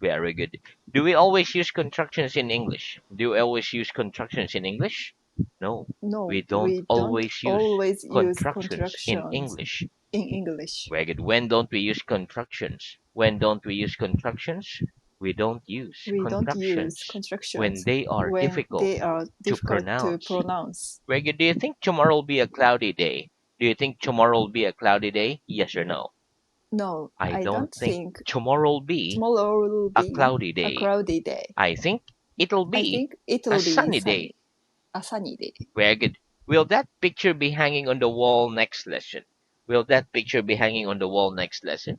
Very good. Do we always use contractions in English? Do we always use contractions in English? No, we No, don't we don't always use always use contractions in contractions English. in English. Very good. When don't we use contractions? When don't we use contractions? We don't use We don't use contractions when contractions they are when difficult they are to difficult to pronounce. pronounce. Very good. Do you think tomorrow will be a cloudy day? Do you think tomorrow will be a cloudy day? Yes or no? No, I I don't don't think think tomorrow will be tomorrow will a be cloudy a day. cloudy day. I think it'll I be think it a will be sunny day. a sunny day. Very good. Will that picture be hanging on the wall next lesson? Will that picture be hanging on the wall next lesson?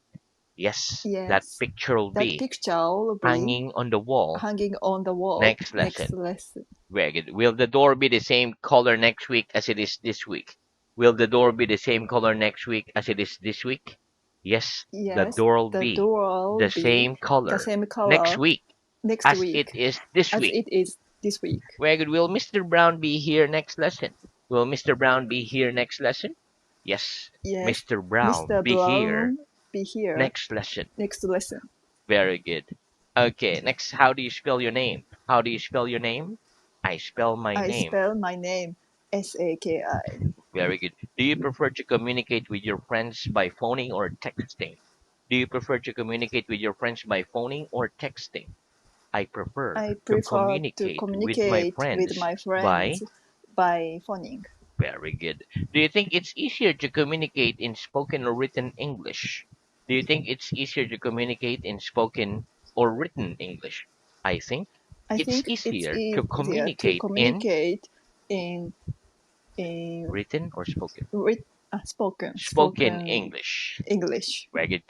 Yes, that Yes, picture will that be picture will be hanging on the wall hanging on the wall next next lesson. lesson. Very good. Will the door be the same color next week as it is this week? Will the door be the same color next week as it is this week? Yes, the Yes, door will the be door will the be same the color same next color week next as it week is this as week. it is this week. Very good. Will Mr. Brown be here next lesson? Will Mr. Brown be here next lesson? Yes, Yes, Mr. Brown Mr. be here Brown be here next lesson. next lesson. Very good. Okay, next, how do you spell your name? How do you spell your name? I spell my I name. spell my name Saki. Very good. Do you prefer to communicate with your friends by phoning or texting? Do you prefer to communicate with your friends by phoning or texting? I prefer I to prefer to communicate with my communicate with friends my by. friends by phoning. Very good. Do you think it's easier to communicate in spoken or written English? Do you think it's easier to communicate in spoken or written English? I think I it's think it's easier to easier to communicate in communicate in in written or spoken. Spoken spoken English. English. Very good.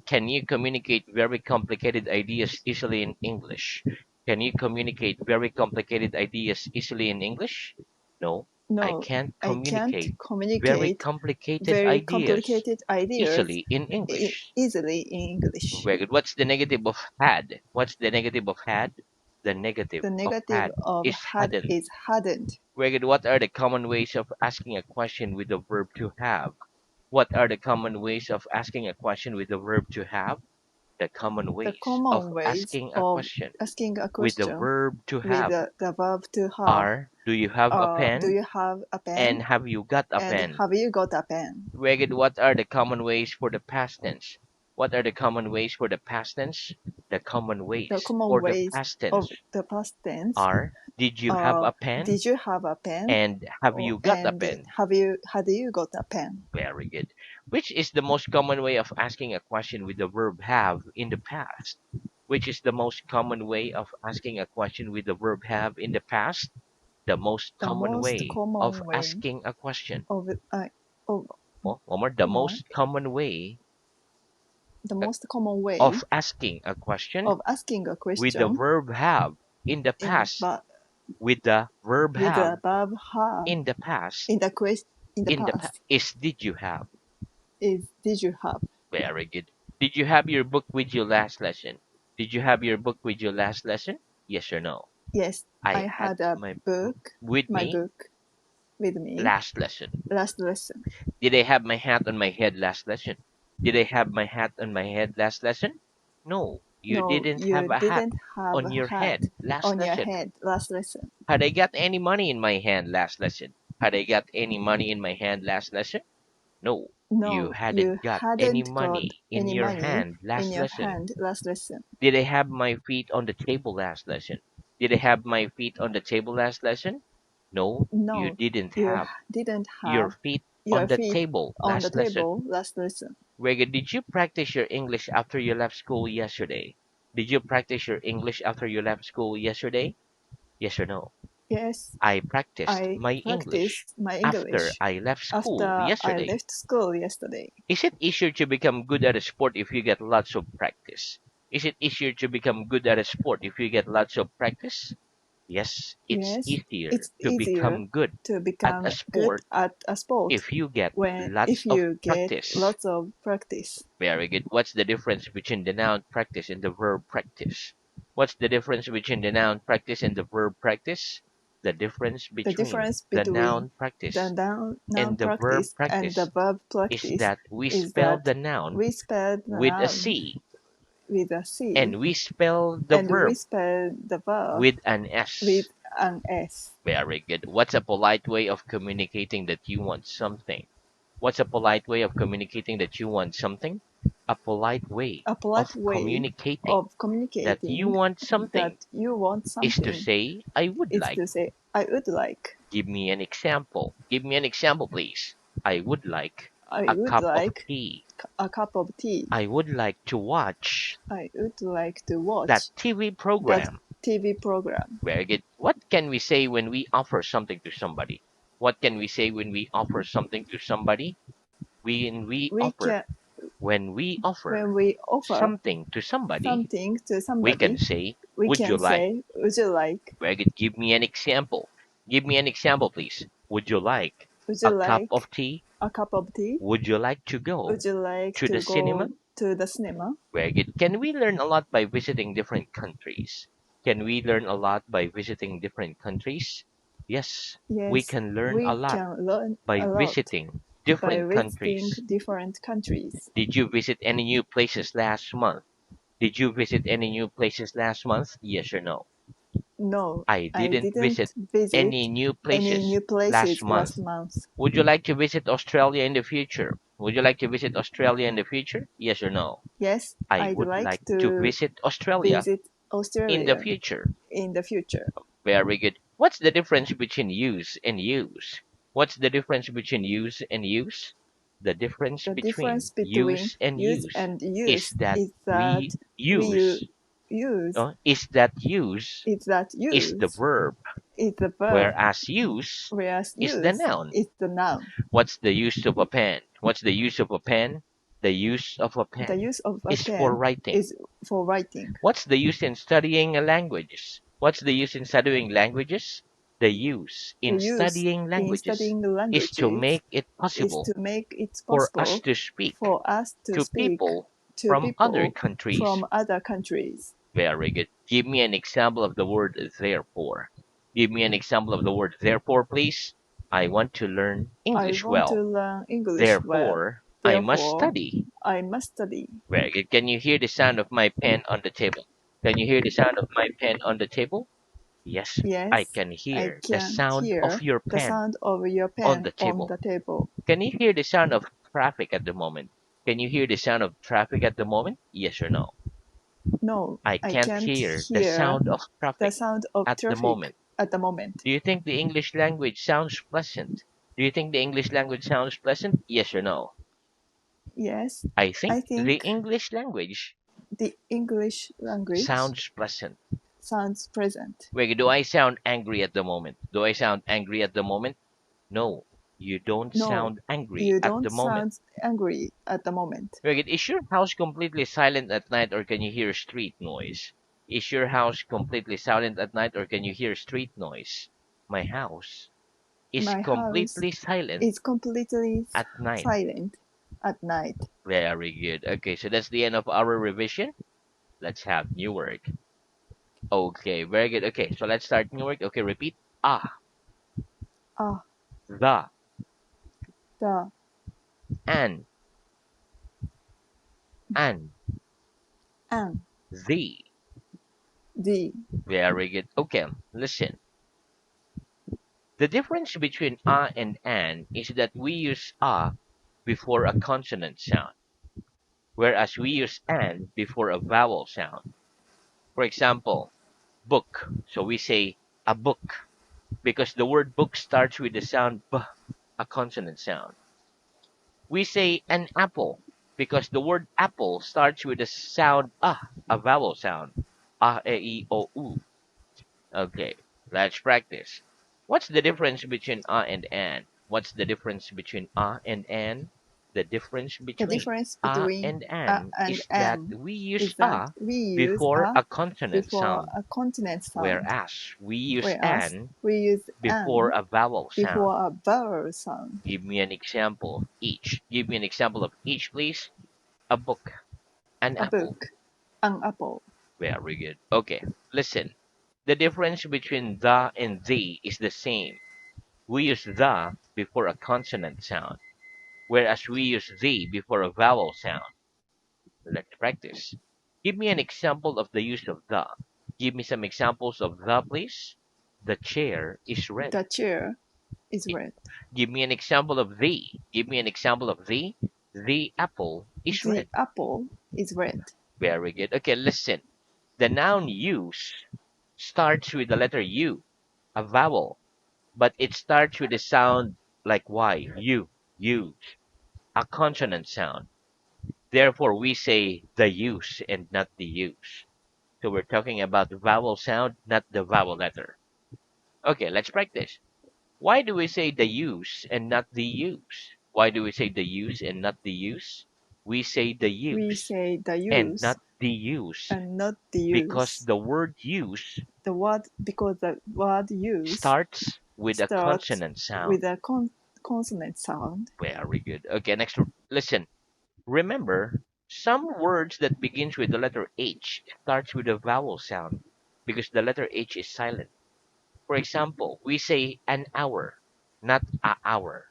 Can you communicate very complicated ideas easily in English? Can you communicate very complicated ideas easily in English? No, I No, can't I can't communicate very communicate complicated very ideas complicated ideas easily in English. easily in English. Very good. What's the negative of had? What's the negative of had? The negative The of negative had of is had hadn't. is hadn't. Very good. What are the common ways of asking a question with the verb to have? What are the common ways of asking a question with the verb to have? The common The ways of common ways asking a of question asking a with the question verb to with have the verb to have are: do you have a are do pen? you have a pen And have you got a and pen? have you got a pen? Very good. What are the common ways for the past tense? What are the common ways for the past tense? The common The ways common for the ways past tense of the past tense are: did you have are a pen? did you have a pen And have you got a and pen? had you got a pen? Very good. Which is the most common way of asking a question with the verb have in the past? Which is the most common way of asking a question with the verb have in the past? The most The common most way of common way asking a question. of of Oh, one more. The more most common way the most common way of asking a question of asking a with the question verb have in the in past. but With the verb with the have verb have in the past. in the quest in the In the past is did you have. is did you have? Very good. Did you have your book with you last lesson? Did you have your book with you last lesson? Yes or no? Yes, I I had had a my book, with my me book with me last lesson. last lesson. Did I have my hat on my head last lesson? Did I have my hat on my head last lesson? No, you No, didn't have you a hat didn't have on a your hat head last on your lesson. head last lesson. Had I got any money in my hand last lesson? Had I got any money in my hand last lesson? No, you No, you hadn't got any hadn't got money in any your money hand in last your lesson. hand last lesson. Did I have my feet on the table last lesson? Did I have my feet on the table last lesson? No, you No, didn't you have didn't your have feet on your the feet table on the last lesson. table last lesson. Rega, did you practice your English after you left school yesterday? Did you practice your English after you left school yesterday? Yes or no? Yes, I practiced I my English practiced my after English I left school after I yesterday. left school yesterday. Is it easier to become good at a sport if you get lots of practice? Is it easier to become good at a sport if you get lots of practice? Yes, it's Yes, easier it's to easier become good to at a become good sport at a sport if you get when lots if of you get practice. lots of practice. Very good. What's the difference between the noun practice and the verb practice? What's the difference between the noun practice and the verb practice? The difference The between difference the between noun the practice noun and the verb practice and the practice verb is practice that we is spell that the noun we spell the with a noun C with a C, and we spell the and we verb spell the verb with an S. with an S. Very good. What's a polite way of communicating that you want something? What's a polite way of communicating that you want something? A polite way A polite of way communicating of that you communicating want that something you want is to something say, I would is like. to say, I would like. Give me an example. Give me an example, please. I would like I a would cup of like tea. a cup of tea. I would like to watch I would like to that watch TV that program. TV program. Very good. What can we say when we offer something to somebody? What can we say when we offer something to somebody? When we We offer, can when we offer when we offer something to somebody, something to we can somebody, say, we would you can like? say, would you like? Very good. Give me an example. Give me an example, please. Would you like Would you a cup like of tea? a cup of tea? Would you like to Would go you like to the to cinema? go to the cinema? Very good. Can we learn a lot by visiting different countries? Can we learn a lot by visiting different countries? Yes, we Yes, can learn a we lot can learn by a lot visiting by different visiting countries. different countries. Did you visit any new places last month? Did you visit any new places last month? Yes or no? No, I I didn't didn't visit visit any new any places new last places last month. month. Would you like to visit Australia in the future? Would you like to visit Australia in the future? Yes or no? Yes, I I'd would like like to to visit Australia visit in the Australia future. in the future. Very good. What's the difference between use and use? What's the difference between use and use? The difference The between difference between use and use use and is use that is we that we use, use is that use is that is the use verb, is the verb, whereas use whereas is the use noun. is the noun. What's the use of a pen? What's the use of a pen? The use of a The pen use of a is for pen writing. is for writing. What's the use in studying a languages? What's the use in studying languages? The use The in use studying in languages studying the is to languages make it is possible to make it for us possible to speak for us to to speak people to from other people countries. from other countries. Very good. Give me an example of the word therefore. Give me an example of the word therefore, please. I want to learn I English want to well. learn English well. Therefore, I must Therefore, study. I must study. Very good. Can you hear the sound of my pen on the table? Can you hear the sound of my pen on the table? Yes, I Yes, can I hear the can sound of hear your the pen sound of your on pen the on table. the table. Can you hear the sound of traffic at the moment? Can you hear the sound of traffic at the moment? Yes or no? No, I I can't can't hear the hear sound of the traffic sound of at the traffic moment. at the moment. Do you think the English language sounds pleasant? Do you think the English language sounds pleasant? Yes or no? Yes, I I think the think English language the English language sounds pleasant. sounds present. Wait, do I sound angry at the moment? Do I sound angry at the moment? No, you don't No, sound angry you at don't the moment. sound angry at the moment. Wait, is your house completely silent at night or can you hear street noise? Is your house completely silent at night or can you hear street noise? My house is My house completely silent is completely at night. silent at night. Very good. Okay, so that's the end of our revision. Let's have new work. Okay, very good. Okay, so let's start new work. Okay, repeat. Ah, Ah, the, the, an, and, and, the. the. Very good. Okay, listen. The difference between and an is that we use before a consonant sound, whereas we use an before a vowel sound. For example, book. So we say a book because the word book starts with the sound b, a consonant sound. We say an apple because the word apple starts with the sound a vowel sound. E, I, O, U. Okay, let's practice. What's the difference between and an? What's the difference between and an? The difference The between difference between and a an and is that an we use is that we use before a a consonant before sound, a consonant sound, whereas we use whereas an we use before an a vowel sound. before a vowel sound. Give me an example of each. Give me an example of each, please. A book, an A apple. book, an apple. Very good. Okay, listen. The difference between the and the is the same. We use the before a consonant sound, whereas we use the before a vowel sound. Let's practice. Give me an example of the use of the. Give me some examples of the, please. The chair is red. The chair is Gi- red. Give me an example of the. Give me an example of the. The apple is The red. apple is red. Very good. Okay, listen. The noun use starts with the letter U, a vowel, but it starts with a sound like Y, U, use, a consonant sound. Therefore, we say the use and not the use. So we're talking about the vowel sound, not the vowel letter. Okay, let's practice. Why do we say the use and not the use? Why do we say the use and not the use? We say the We use say the and use not the use and not the because use. the word use The word because the word use starts with a starts consonant sound. with a consonant sound. Very good. Okay, next. Listen. Remember, some words that begins with the letter H starts with a vowel sound because the letter H is silent. For example, we say an hour, not a hour.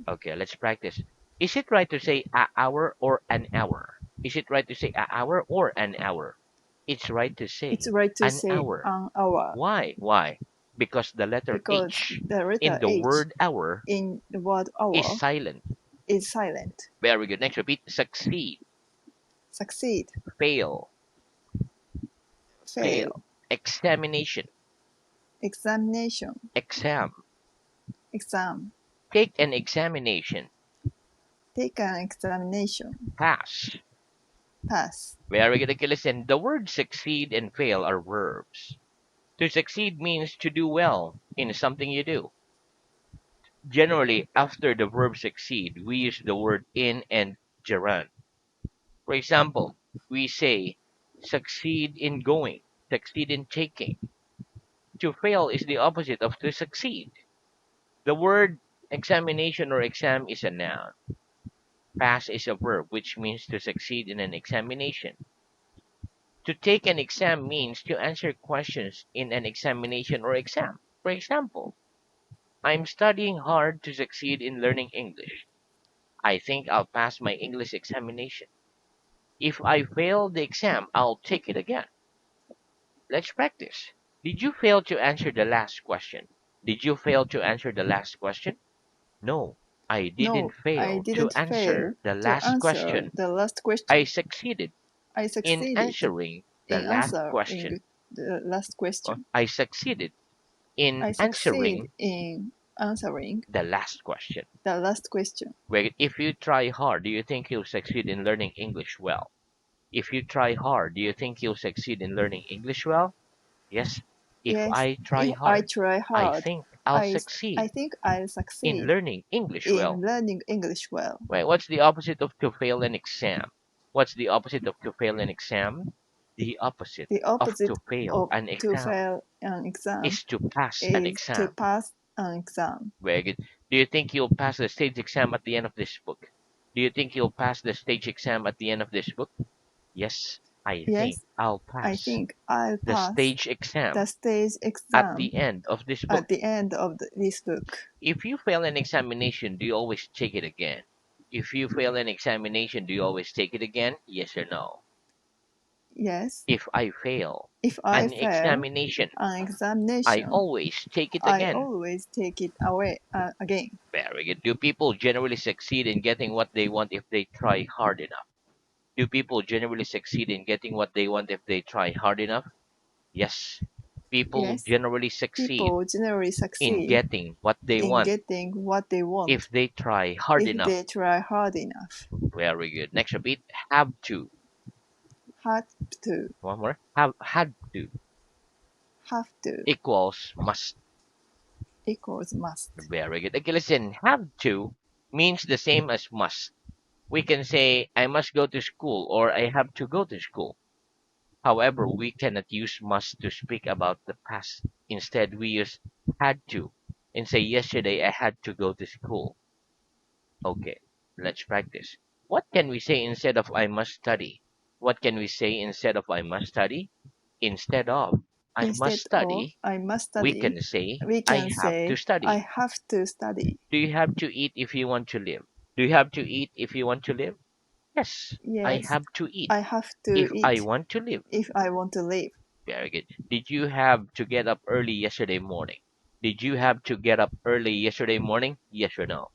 Okay, let's practice. Is it right to say a hour or an hour? Is it right to say a hour or an hour? It's right to It's say right to an say hour. an hour Why? Why? Because the letter because H the in letter the H word hour in the word is hour silent. is silent. Very good. Next, repeat. Succeed, Succeed, fail, fail, fail. Examination, examination, exam. exam, Take an examination, take an examination, pass. pass. Very good. Okay, listen. The words succeed and fail are verbs. To succeed means to do well in something you do. Generally, after the verb succeed, we use the word in and gerund. For example, we say succeed in going, succeed in taking. To fail is the opposite of to succeed. The word examination or exam is a noun. Pass is a verb, which means to succeed in an examination. To take an exam means to answer questions in an examination or exam. For example, I'm studying hard to succeed in learning English. I think I'll pass my English examination. If I fail the exam, I'll take it again. Let's practice. Did you fail to answer the last question? Did you fail to answer the last question? No, I didn't No, I fail to didn't answer fail the to last answer question. the last I question. succeeded I in succeeded answering the in last answering question. the last question. I succeeded in I succeed answering in answering the last question. the last question. Where if you try hard, do you think you'll succeed in learning English well? If you try hard, do you think you'll succeed in learning English well? Yes. If Yes, I try if I hard, try I hard, think I'll I, succeed I think I'll in succeed learning English in well. learning English well. Wait, what's the opposite of to fail an exam? What's the opposite of to fail an exam? The opposite The of opposite to fail of an to exam fail an exam is to pass an is to exam. pass an exam. Very good. Do you think you'll pass the stage exam at the end of this book? Do you think you'll pass the stage exam at the end of this book? Yes, I think Yes, I'll I pass think I'll the pass stage the exam stage at exam the end of this at book. the end of this book. If you fail an examination, do you always take it again? If you fail an examination, do you always take it again? Yes or no? Yes, If I fail if I an fail examination, an I examination, always take it I again. always take it away again. Very good. Do people generally succeed in getting what they want if they try hard enough? Do people generally succeed in getting what they want if they try hard enough? Yes. People Yes, generally succeed people generally in succeed getting what they in want getting what they if want they try hard if enough. they try hard enough. Very good. Next repeat. Have to. Had to, One more. Have had to have to equals must. equals must. Very good. Okay, listen. Have to means the same as must. We can say I must go to school or I have to go to school. However, we cannot use must to speak about the past. Instead, we use had to and say yesterday I had to go to school. Okay, let's practice. What can we say instead of I must study? What can we say instead of I must study? Instead of I must Instead of study, I must we study, can say we I can have to say I study. have to study. Do you have to eat if you want to live? Do you have to eat if you want to live? Yes, I Yes, have to eat I have to if I eat want to live. if I want to live. Very good. Did you have to get up early yesterday morning? Did you have to get up early yesterday morning? Yes or no?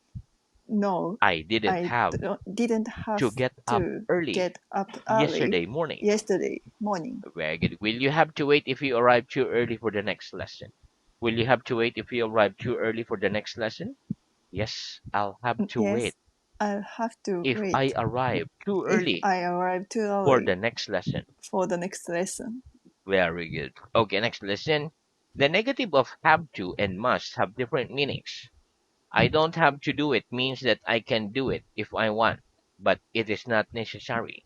No, I didn't I have didn't have to get up to early get up early yesterday morning. yesterday morning. Very good. Will you have to wait if you arrive too early for the next lesson? Will you have to wait if you arrive too early for the next lesson? Yes, I'll have to wait Yes, I'll have to if I wait arrive too if early I arrive too for early the next lesson. for the next lesson. Very good. Okay, next lesson. The negative of have to and must have different meanings. I don't have to do it means that I can do it if I want, but it is not necessary.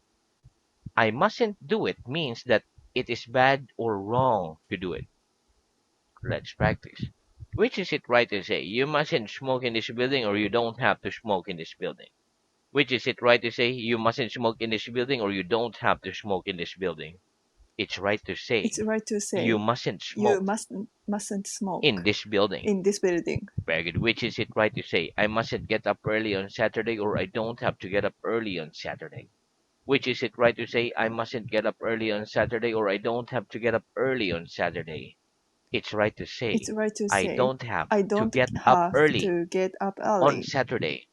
I mustn't do it means that it is bad or wrong to do it. Let's practice. Which is it right to say? You mustn't smoke in this building or you don't have to smoke in this building. Which is it right to say? You mustn't smoke in this building or you don't have to smoke in this building. It's right to It's say right to you say mustn't you smoke mustn't in smoke this building. in this building. Very good. Which is it right to say? I mustn't get up early on Saturday or I don't have to get up early on Saturday. Which is it right to say? I mustn't get up early on Saturday or I don't have to get up early on Saturday. It's right to It's say right to I say don't have I to don't get up have early to get up on early Saturday.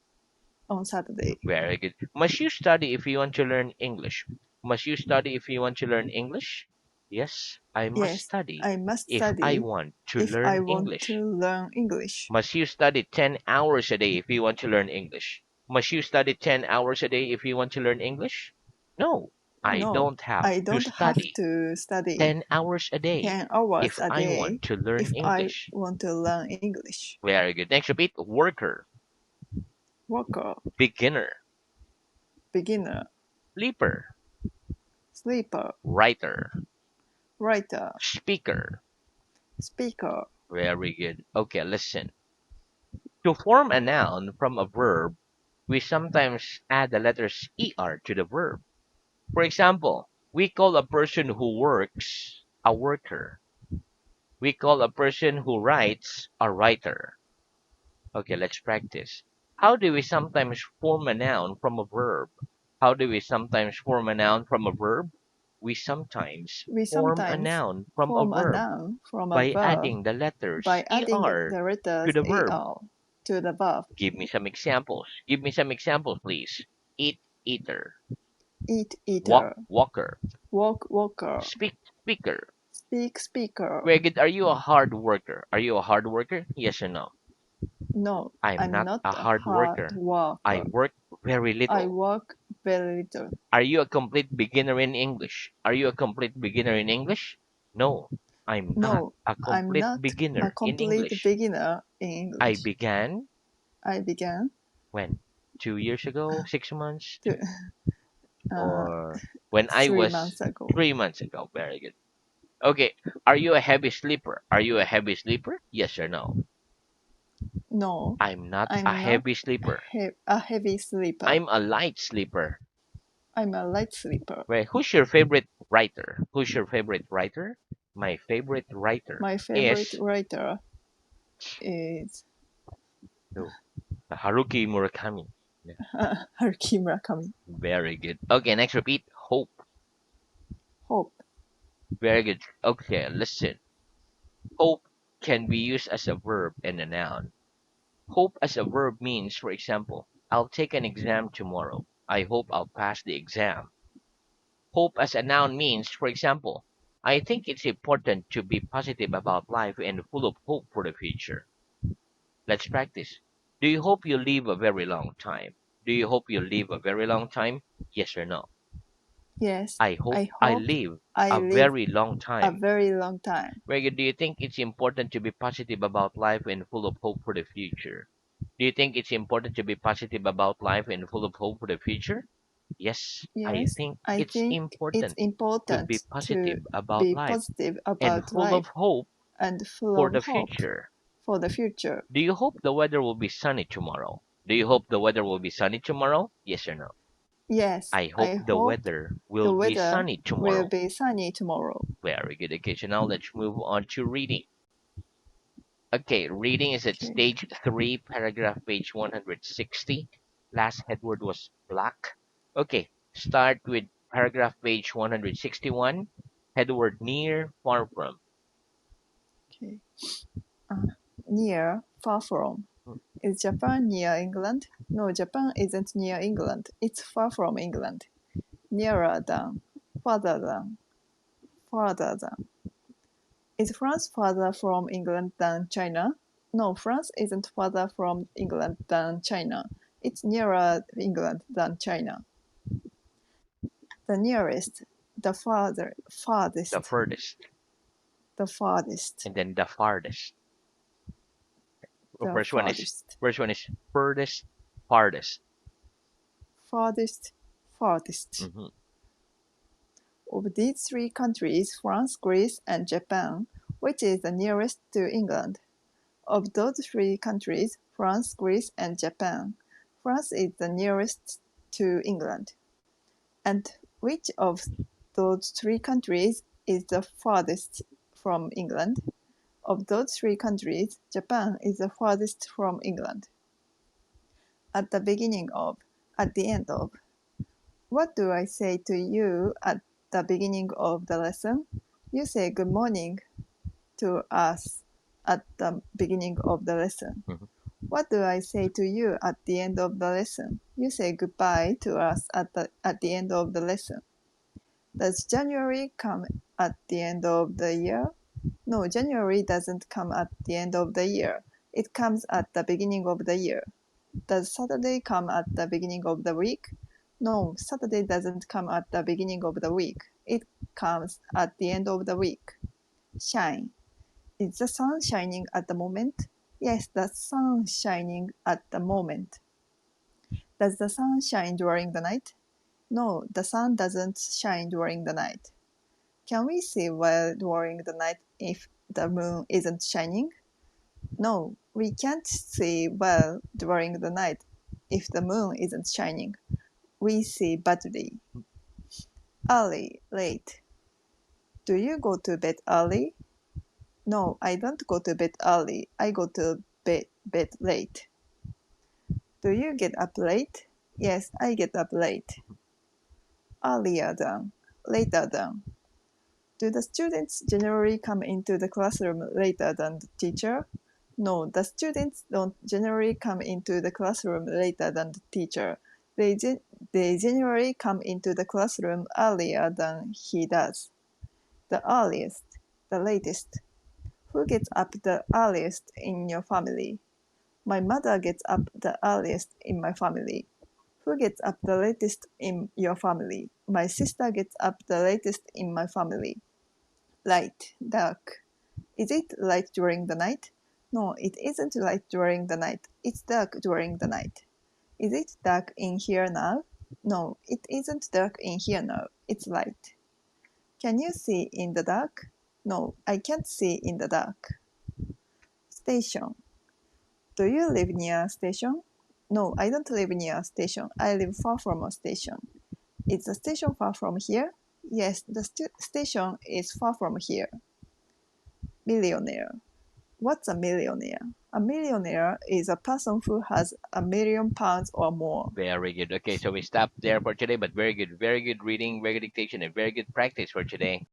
on Saturday. Very good. Must you study if you want to learn English? Must you study if you want to learn English? Yes, I must Yes, study I must if I study want to if I learn want to English. learn English. Must you study 10 hours a day if you want to learn English? Must you study 10 hours a day if you want to learn English? No, I No, don't have I to don't have study to study 10 hours a day 10 hours if a I want day to learn if I English. want to learn English. Very good. Next, repeat worker, Worker, beginner, beginner, sleeper, sleeper, writer, writer, speaker. speaker. Very good. Okay, listen. To form a noun from a verb, we sometimes add the letters er to the verb. For example, we call a person who works a worker. We call a person who writes a writer. Okay, let's practice. How do we sometimes form a noun from a verb? How do we sometimes form a noun from a verb? We sometimes We form a sometimes noun from a form a verb noun from a by verb adding the letters by adding er the to letters the verb. er to the verb. Give me some examples. Give me some examples, please. Eat, eater. Eat, Walk, eater. walker. Walk, walker. Speak, speaker. Speak, speaker. Very good. Are you a hard worker? Are you a hard worker? Yes or no? No, I'm I'm not not a a hard hard worker. I worker. work very I little. work very little. Are you a complete beginner in English? Are you a complete beginner in English? No, I'm not No, a I'm complete not a beginner in complete English. beginner in I English. began I began when? 2 years ago? 6 months? to, uh, Or when I 3 months was ago. 3 months ago? Very good. Okay. Are you a heavy sleeper? Are you a heavy sleeper? Yes or no? No, I'm not a I'm not heavy sleeper. a heavy sleeper. I'm a light sleeper. I'm a light sleeper. Right. Who's your favorite writer? Who's your favorite writer? My favorite writer My favorite is writer is who? Haruki Murakami. Yeah, Haruki Murakami. very good. Okay, next repeat. Hope. Hope. Very good. Okay, listen. Hope can be used as a verb and a noun. Hope as a verb means, for example, I'll take an exam tomorrow. I hope I'll pass the exam. Hope as a noun means, for example, I think it's important to be positive about life and full of hope for the future. Let's practice. Do you hope you live a very long time? Do you hope you live a very long time? Yes or no? Yes, I hope I I hope live I a live very long a time. very long time. Very good. Do you think it's important to be positive about life and full of hope for the future? Do you think it's important to be positive about life and full of hope for the future? Yes, I Yes, think I it's think it's important to be important to positive about be life positive and about full of life hope and full for of the hope future. for the future. Do you hope the weather will be sunny tomorrow? Do you hope the weather will be sunny tomorrow? Yes or no? Yes, I hope I the hope weather the will be weather sunny will tomorrow. be sunny tomorrow. Very good. Okay, so now let's move on to reading. Okay, reading is at Okay. stage 3, paragraph page 160. Last headword was black. Okay, start with paragraph page 161. Head word near, far from. Okay. Uh, Near, far from. Hmm. Is Japan near England? No, Japan isn't near England. It's far from England. Nearer than, farther than, farther than. Is France farther from England than China? No, France isn't farther from England than China. It's nearer England than China. The nearest, the The farthest, furthest, the farthest, and then the farthest. the First one is farthest, furthest, farthest. farthest, farthest. Hmm. Of these three countries, France, Greece, and Japan, which is the nearest to England? Of those three countries, France, Greece, and Japan, France is the nearest to England. And which of those three countries is the farthest from England? Of those three countries, Japan is the farthest from England. At the beginning of, at the end of. What do I say to you at the beginning of the lesson? You say good morning to us at the beginning of the lesson. Hmm. What do I say to you at the end of the lesson? You say goodbye to us at the end of the lesson. Does January come at the end of the year? No, January doesn't come at the end of the year. It comes at the beginning of the year. Does Saturday come at the beginning of the week? No, Saturday doesn't come at the beginning of the week. It comes at the end of the week. Shine. Is the sun shining at the moment? Yes, the sun is shining at the moment. Does the sun shine during the night? No, the sun doesn't shine during the night. Can we see well during the night if the moon isn't shining? No, we can't see well during the night if the moon isn't shining. We see badly. Early, late. Do you go to bed early? No, I don't go to bed early. I go to bed late. Do you get up late? Yes, I get up late. Earlier than, later than. Do the students generally come into the classroom later than the teacher? No, the students don't generally come into the classroom later than the teacher. They generally come into the classroom earlier than he does. The earliest, the latest. Who gets up the earliest in your family? My mother gets up the earliest in my family. Who gets up the latest in your family? My sister gets up the latest in my family. Light, dark. Is it light during the night? No, it isn't light during the night. It's dark during the night. Is it dark in here now? No, it isn't dark in here now. It's light. Can you see in the dark? No, I can't see in the dark. Station. Do you live near a station? No, I don't live near a station. I live far from a station. Is the station far from here? Yes, the station is far from here. Millionaire. What's a millionaire? A millionaire is a person who has £1 million or more. Very good. Okay, so we stop there for today, but very good reading, very good dictation, and very good practice for today.